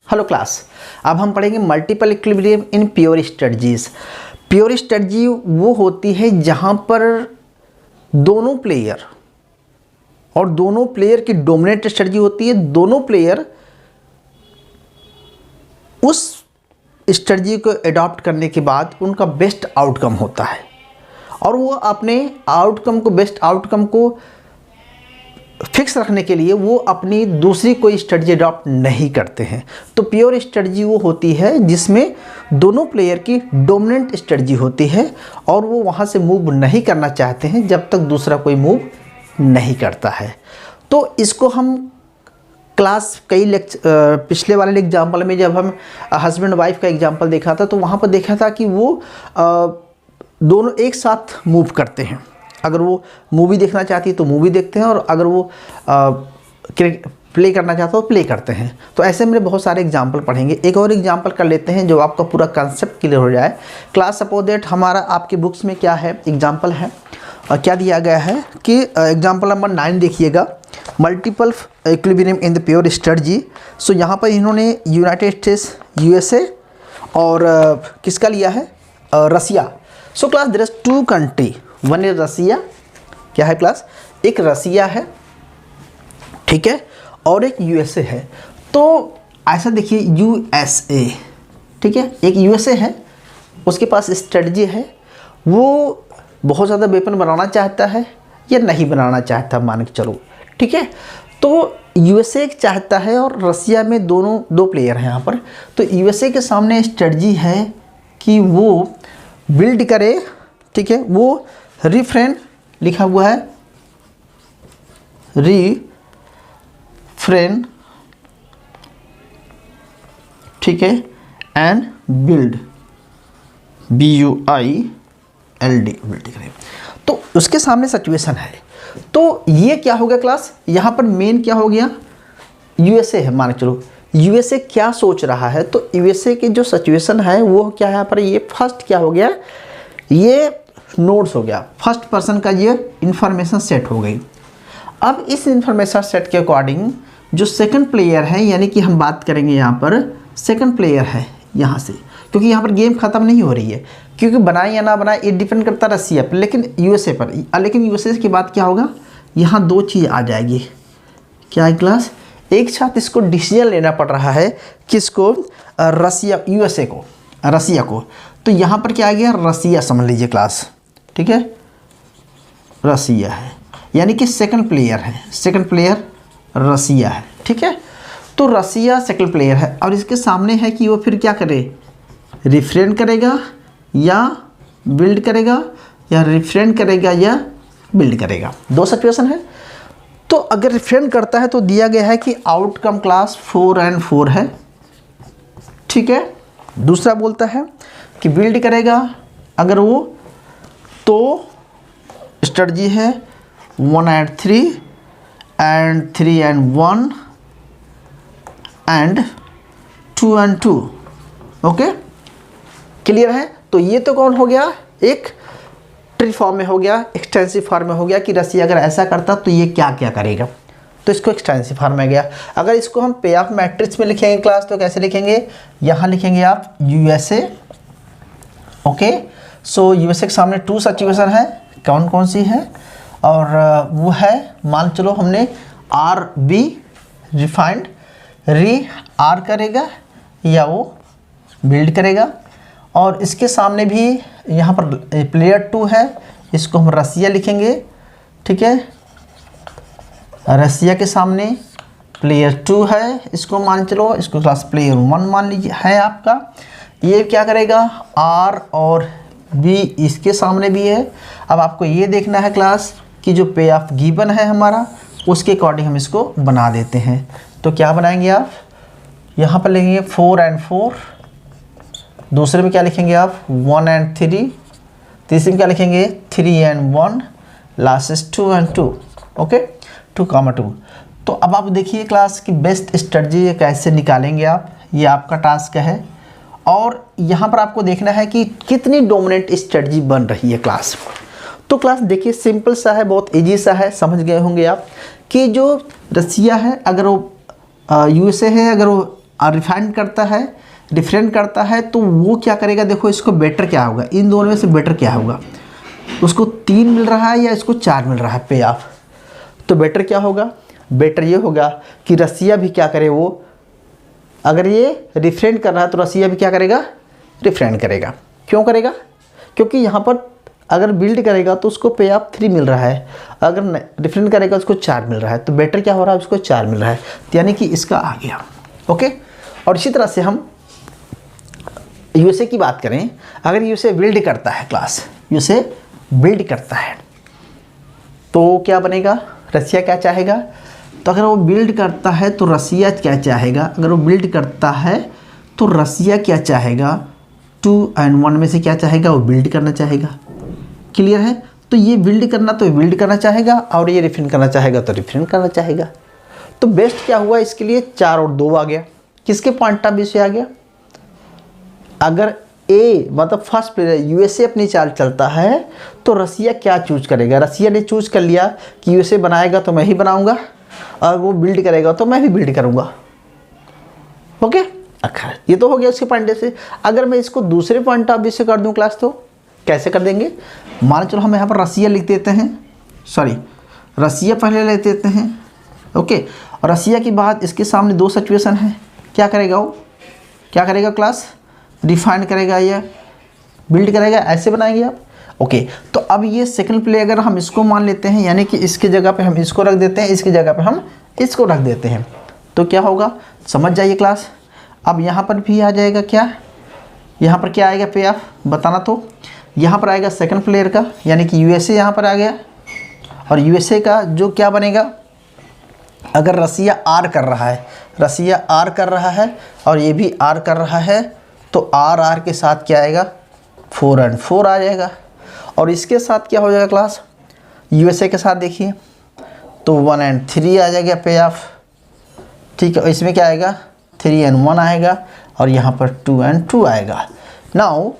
Hello class, अब हम पढ़ेंगे multiple equilibrium in pure strategies. Pure strategy वो होती है जहाँ पर दोनों प्लेयर और दोनों प्लेयर की डोमिनेट स्ट्रेटजी होती है। दोनों प्लेयर उस स्ट्रेटजी को अडॉप्ट करने के बाद उनका बेस्ट आउटकम होता है और वो अपने आउटकम को, बेस्ट आउटकम को फिक्स रखने के लिए वो अपनी दूसरी कोई स्ट्रेटजी अडॉप्ट नहीं करते हैं। तो प्योर स्ट्रेटजी वो होती है जिसमें दोनों प्लेयर की डोमिनेंट स्ट्रेटजी होती है और वो वहाँ से मूव नहीं करना चाहते हैं जब तक दूसरा कोई मूव नहीं करता है। तो इसको हम क्लास पिछले वाले एग्जाम्पल में जब हम हस्बैंड वाइफ का एग्जाम्पल देखा था तो वहाँ पर देखा था कि वो दोनों एक साथ मूव करते हैं। अगर वो मूवी देखना चाहती है तो मूवी देखते हैं और अगर वो प्ले करना चाहता है तो प्ले करते हैं। तो ऐसे में बहुत सारे एग्जाम्पल पढ़ेंगे। एक और एग्जाम्पल कर लेते हैं जो आपका पूरा कंसेप्ट क्लियर हो जाए। क्लास सपोज दैट हमारा आपके बुक्स में क्या है, एग्जाम्पल है और क्या दिया गया है कि एग्जाम्पल नंबर 9 देखिएगा, multiple equilibrium in the pure strategy. So यहाँ पर इन्होंने यूनाइटेड स्टेट्स, यूएसए और किसका लिया है, Russia. So class there is 2 country, one is Russia, क्या है क्लास, एक रसिया है, ठीक है, और एक यूएसए है। तो ऐसा देखिए यूएसए, ठीक है, एक यूएसए है, उसके पास स्ट्रेटजी है, वो बहुत ज़्यादा वेपन बनाना चाहता है या नहीं बनाना चाहता, मान के चलो, ठीक है। तो यूएसए चाहता है और रसिया में दो प्लेयर हैं यहाँ पर। तो यूएसए के सामने स्ट्रेटजी है कि वो बिल्ड करे, ठीक है, वो रिफ्रेन लिखा हुआ है, रिफ्रेन, ठीक है, एंड बिल्ड, BUILD, बिल्ड करें। तो उसके सामने सिचुएशन है। तो ये क्या हो गया क्लास, यहाँ पर मेन क्या हो गया, यूएसए है, मान के चलो यूएसए क्या सोच रहा है। तो यूएसए की जो सिचुएशन है वो क्या है, यहाँ पर ये फर्स्ट क्या हो गया, ये नोड्स हो गया, फर्स्ट पर्सन का ये इंफॉर्मेशन सेट हो गई। अब इस इंफॉर्मेशन सेट के अकॉर्डिंग जो सेकंड प्लेयर है, यानी कि हम बात करेंगे यहाँ पर सेकंड प्लेयर है यहाँ से, क्योंकि यहाँ पर गेम ख़त्म नहीं हो रही है, क्योंकि बनाए या ना बनाए ये डिपेंड करता है रसिया पर, लेकिन यूएसए पर। लेकिन यूएसए के बाद क्या होगा, यहाँ 2 चीज़ आ जाएगी, क्या है क्लास, एक साथ इसको डिसीजन लेना पड़ रहा है, किसको, रसिया, यूएसए को, रसिया को। तो यहाँ पर क्या आ गया, रसिया समझ लीजिए क्लास, ठीक है, रसिया है, यानी कि सेकंड प्लेयर है, सेकंड प्लेयर रसिया है, ठीक है। तो रसिया सेकंड प्लेयर है और इसके सामने है कि वो फिर क्या करे, रिफ्रेन करेगा या बिल्ड करेगा, या रिफ्रेन करेगा या बिल्ड करेगा, 2 सिचुएशन है। तो अगर रिफ्रेन करता है तो दिया गया है कि आउटकम क्लास 4 and 4 है, ठीक है। दूसरा बोलता है कि बिल्ड करेगा अगर वो, तो स्ट्रेटजी है 1 and 3 and 3 and 1 and 2 and 2, okay, clear है। तो ये तो कौन हो गया, एक ट्री फॉर्म में हो गया, एक्सटेंसिव फॉर्म में हो गया कि रसिया अगर ऐसा करता तो ये क्या क्या करेगा, तो इसको एक्सटेंसिव फॉर्म में गया। अगर इसको हम पे ऑफ मैट्रिक्स में लिखेंगे क्लास तो कैसे लिखेंगे, यहाँ लिखेंगे आप यूएसए, ओके। सो यूएसए के सामने 2 सिचुएशन है, कौन कौन सी है, और वो है, मान चलो हमने RB रिफाइंड, आर करेगा या वो बिल्ड करेगा, और इसके सामने भी यहाँ पर प्लेयर 2 है, इसको हम रसिया लिखेंगे, ठीक है। रसिया के सामने प्लेयर 2 है, इसको मान चलो, इसको क्लास प्लेयर 1 मान लीजिए है आपका। ये क्या करेगा, R और B इसके सामने भी है। अब आपको ये देखना है क्लास कि जो पे ऑफ गिवन है हमारा, उसके अकॉर्डिंग हम इसको बना देते हैं। तो क्या बनाएंगे आप, यहाँ पर लिखेंगे 4 and 4, दूसरे में क्या लिखेंगे आप 1 and 3, तीसरे में क्या लिखेंगे 3 and 1, last is 2 and 2, okay, 2,2। तो अब आप देखिए क्लास की बेस्ट स्ट्रेटजी कैसे निकालेंगे आप, ये आपका टास्क है। और यहाँ पर आपको देखना है कि कितनी डोमिनेंट स्ट्रेटजी बन रही है क्लास। तो क्लास देखिए सिंपल सा है, बहुत इजी सा है, समझ गए होंगे आप कि जो रसिया है, अगर वो यूएसए है, अगर वो रिफाइंड करता है, डिफरेंट करता है, तो वो क्या करेगा, देखो इसको बेटर क्या होगा, इन दोनों में से बेटर क्या होगा, उसको 3 मिल रहा है या इसको 4 मिल रहा है पे ऑफ, तो बेटर क्या होगा, बेटर ये होगा कि रसिया भी क्या करे, वो अगर ये रिफरेंट कर रहा है तो रसिया भी क्या करेगा, रिफरेंट करेगा। क्यों करेगा, क्योंकि यहाँ पर अगर बिल्ड करेगा तो उसको पे ऑफ 3 मिल रहा है, अगर डिफरेंट करेगा उसको 4 मिल रहा है, तो बेटर क्या हो रहा है, उसको 4 मिल रहा है, यानी कि इसका आ गया। ओके, और इसी तरह से हम यूएसए की बात करें, अगर यूएसए बिल्ड करता है क्लास, यूएसए बिल्ड करता है तो क्या बनेगा, रसिया क्या चाहेगा, तो अगर वो बिल्ड करता है तो रसिया क्या चाहेगा, अगर वो बिल्ड करता है तो रसिया क्या चाहेगा, 2 और 1 में से क्या चाहेगा, वो बिल्ड करना चाहेगा। क्लियर है, तो ये बिल्ड करना तो बिल्ड करना चाहेगा, और ये रिफरेंट करना चाहेगा तो रिफरेंट करना चाहेगा। तो बेस्ट क्या हुआ इसके लिए, 4 और 2 आ गया, किसके पॉइंट ऑफ व्यू से आ गया, अगर ए मतलब फर्स्ट प्लेयर यूएसए अपनी चाल चलता है तो रसिया क्या चूज करेगा, रसिया ने चूज कर लिया कि यूएसए बनाएगा तो मैं ही बनाऊंगा, और वो बिल्ड करेगा तो मैं भी बिल्ड करूंगा। ओके, अच्छा ये तो हो गया उसके पॉइंट से। अगर मैं इसको दूसरे पॉइंट ऑफ व्यू से कर दूं क्लास, तो कैसे कर देंगे, मान चलो हम यहाँ पर रसिया लिख देते हैं, सॉरी रसिया पहले लिख देते हैं। ओके, और रसिया के बाद इसके सामने 2 सिचुएशन है, क्या करेगा वो, क्या करेगा क्लास, डिफाइन करेगा या बिल्ड करेगा, ऐसे बनाएंगे आप। ओके, तो अब ये सेकंड प्ले अगर हम इसको मान लेते हैं, यानी कि इसके जगह पे हम इसको रख देते हैं, इसकी जगह पे हम इसको रख देते हैं, तो क्या होगा, समझ जाइए क्लास। अब यहाँ पर भी आ जाएगा क्या, यहाँ पर क्या आएगा पे ऑफ बताना, तो यहाँ पर आएगा सेकंड प्लेयर का, यानी कि यूएसए यहाँ पर आ गया, और यूएसए का जो क्या बनेगा, अगर रसिया आर कर रहा है, रसिया आर कर रहा है और ये भी आर कर रहा है, तो आर आर के साथ क्या आएगा, 4 और 4 आ जाएगा, और इसके साथ क्या हो जाएगा क्लास, यूएसए के साथ देखिए तो 1 और 3 आ जाएगा पे ऑफ, ठीक है, और इसमें क्या आएगा, 3 और 1 आएगा, और यहाँ पर 2 और 2 आएगा। नाउ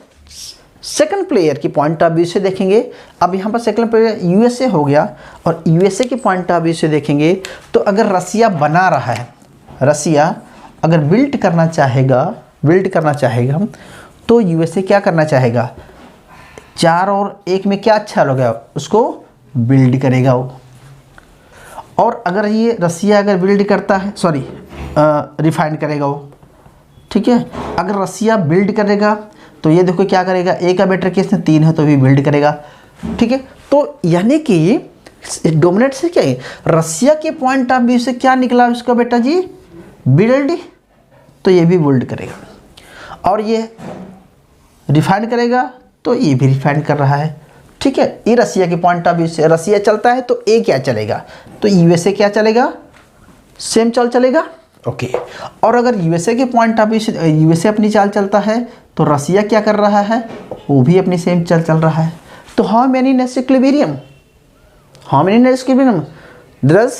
सेकंड प्लेयर की पॉइंट ऑफ व्यू से देखेंगे, अब यहाँ पर सेकंड प्लेयर यूएसए हो गया, और यूएसए के पॉइंट ऑफ व्यू से देखेंगे तो अगर रसिया बना रहा है, रसिया अगर बिल्ड करना चाहेगा तो यूएसए क्या करना चाहेगा, 4 और 1 में क्या अच्छा लगेगा, उसको बिल्ड करेगा वो। और अगर ये रसिया अगर बिल्ड करता है, सॉरी रिफाइंड करेगा वो, ठीक है, अगर रसिया बिल्ड करेगा तो ये देखो क्या करेगा, ए का बेटर केस में 3 है तो भी बिल्ड करेगा, ठीक है। तो यानी कि डोमिनेट से क्या है, रसिया के पॉइंट ऑफ व्यू से क्या निकला उसका बेटा जी, बिल्ड, तो ये भी बिल्ड करेगा, और ये रिफाइंड करेगा तो ये भी रिफाइंड कर रहा है, ठीक है। ये रसिया के पॉइंट ऑफ व्यू से रसिया चलता है तो ए क्या चलेगा, तो यूएसए क्या चलेगा, सेम चाल चलेगा। ओके, और अगर यूएसए के पॉइंट ऑफ व्यू से यूएसए अपनी चाल चलता है तो रसिया क्या कर रहा है, वो भी अपनी सेम चाल चल रहा है। तो how many Nash equilibrium, how many Nash equilibrium, there is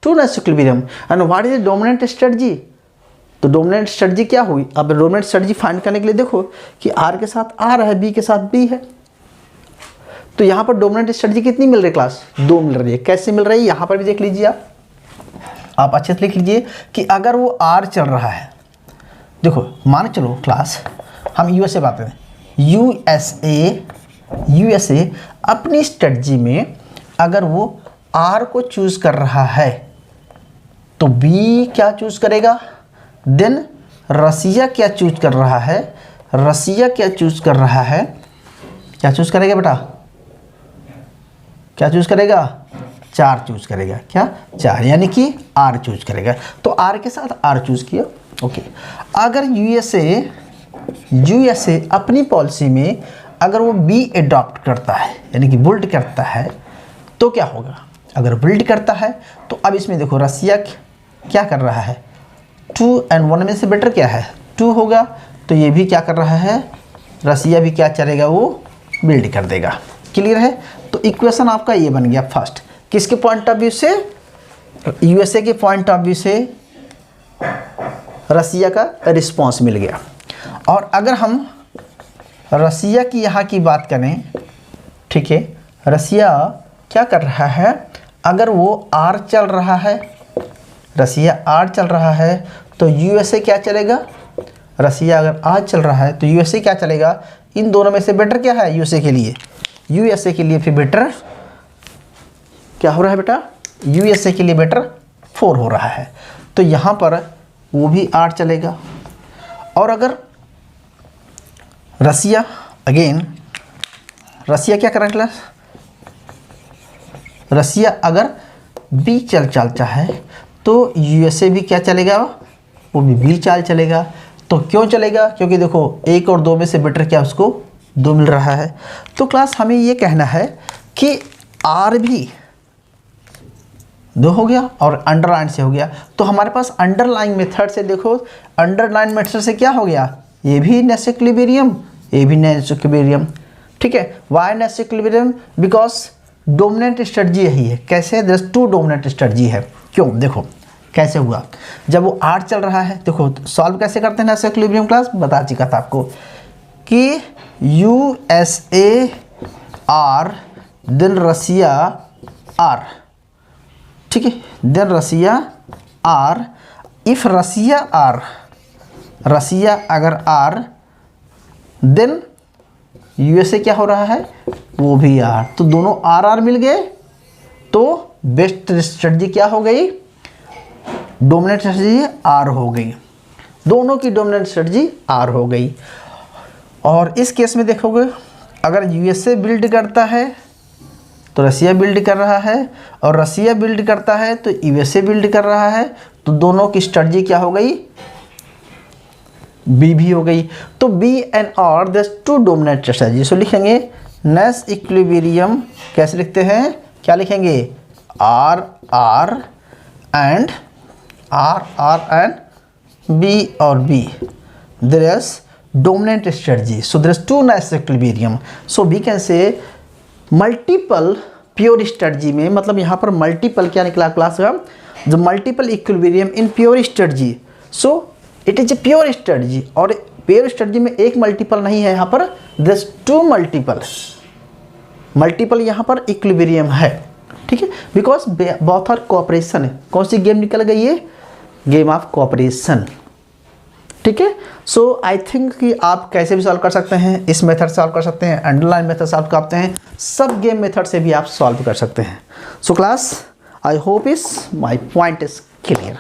2 Nash equilibrium, and what is the dominant strategy, तो डोमिनेंट स्ट्रेटजी क्या हुई, अब डोमिनेंट स्ट्रेटजी फाइंड करने के लिए देखो कि आर के साथ आर है, बी के साथ बी है, तो यहाँ पर डोमिनेंट स्ट्रेटजी कितनी मिल रही है क्लास, 2 मिल रही है। कैसे मिल रही है, यहाँ पर भी देख लीजिए आप अच्छे से लिख लीजिए कि अगर वो आर चल रहा है, देखो मान चलो क्लास हम यूएसए बात करें, यूएसए अपनी स्ट्रेटजी में अगर वो आर को चूज कर रहा है तो बी क्या चूज करेगा, देन रसिया क्या चूज कर रहा है, रसिया क्या चूज कर रहा है, क्या चूज करेगा बेटा, क्या चूज करेगा, 4 चूज करेगा, क्या 4, यानी कि आर चूज करेगा, तो आर के साथ आर चूज किया। ओके, अगर यूएसए अपनी पॉलिसी में अगर वो बी एडॉप्ट करता है, यानी कि बिल्ड करता है, तो क्या होगा, अगर बिल्ड करता है तो अब इसमें देखो रसिया क्या कर रहा है, 2 और 1 में से बेटर क्या है, 2 होगा, तो ये भी क्या कर रहा है, रसिया भी क्या चलेगा, वो बिल्ड कर देगा। क्लियर है, तो इक्वेशन आपका ये बन गया फर्स्ट, किसके पॉइंट ऑफ व्यू से, यूएसए के पॉइंट ऑफ व्यू से रसिया का रिस्पॉन्स मिल गया। और अगर हम रसिया की यहाँ की बात करें, ठीक है, रसिया क्या कर रहा है, अगर वो आर चल रहा है, रसिया आर चल रहा है तो यूएसए क्या चलेगा, रसिया अगर आज चल रहा है तो यूएसए क्या चलेगा, इन दोनों में से बेटर क्या है यूएसए के लिए, यूएसए के लिए फिर बेटर क्या हो रहा है बेटा, यूएसए के लिए बेटर 4 हो रहा है। तो यहाँ पर वो भी 8 चलेगा। और अगर रसिया, अगेन रसिया क्या कर रहा है क्लास, रसिया अगर बी चल चालता है तो यूएसए भी क्या चलेगा, वो भी बी चाल चलेगा। तो क्यों चलेगा, क्योंकि देखो 1 और 2 में से बेटर क्या उसको 2 मिल रहा है। तो क्लास हमें ये कहना है कि आर भी 2 हो गया और अंडरलाइन से हो गया। तो हमारे पास अंडरलाइन मेथड से देखो, अंडरलाइन मेथड से क्या हो गया, ये भी नेस्टेड इक्विलिब्रियम, ये भी नेस्टेड इक्विलिब्रियम। ठीक है, why nested equilibrium, because dominant strategy यही है। कैसे, दस 2 डोमिनेंट स्ट्रेटजी है। क्यों, देखो कैसे हुआ, जब वो 8 चल रहा है, देखो सॉल्व कैसे करते हैं नेस्टेड इक्विलिब्रियम क्लास, बता चुका था आपको कि USA R then Russia R, ठीक है, then Russia R, if Russia R, Russia अगर आर, देन यूएसए क्या हो रहा है, वो भी आर। तो दोनों आर आर मिल गए, तो बेस्ट स्ट्रेटजी क्या हो गई, डोमिनेंट स्ट्रेटजी आर हो गई, दोनों की डोमिनेंट स्ट्रेटजी आर हो गई। और इस केस में देखोगे अगर यूएसए बिल्ड करता है तो रसिया बिल्ड कर रहा है, और रसिया बिल्ड करता है तो यूएसए बिल्ड कर रहा है, तो दोनों की स्ट्रेटजी क्या हो गई, बी भी हो गई। तो बी एंड आर दस 2 डोमिनेंट स्ट्रेटजी। सो लिखेंगे नेस्टेड इक्विलिब्रियम, कैसे लिखते हैं, क्या लिखेंगे, आर आर एंड बी और B, there is dominant strategy, so there is 2 nested equilibrium, so we can say multiple pure strategy में, मतलब यहाँ पर multiple क्या निकला क्लास का, the multiple equilibrium in pure strategy, so it is a pure strategy। और pure strategy में एक multiple नहीं है, यहाँ पर there is 2 multiple यहाँ पर equilibrium है, ठीक है, because both are cooperation है। कौन सी गेम निकल गई है, गेम ऑफ कोऑपरेशन, ठीक है। सो आई थिंक कि आप कैसे भी सॉल्व कर सकते हैं, इस मेथड से सॉल्व कर सकते हैं, अंडरलाइन मेथड सॉल्व करते हैं, सब गेम मेथड से भी आप सॉल्व कर सकते हैं। So class I hope is my point is clear.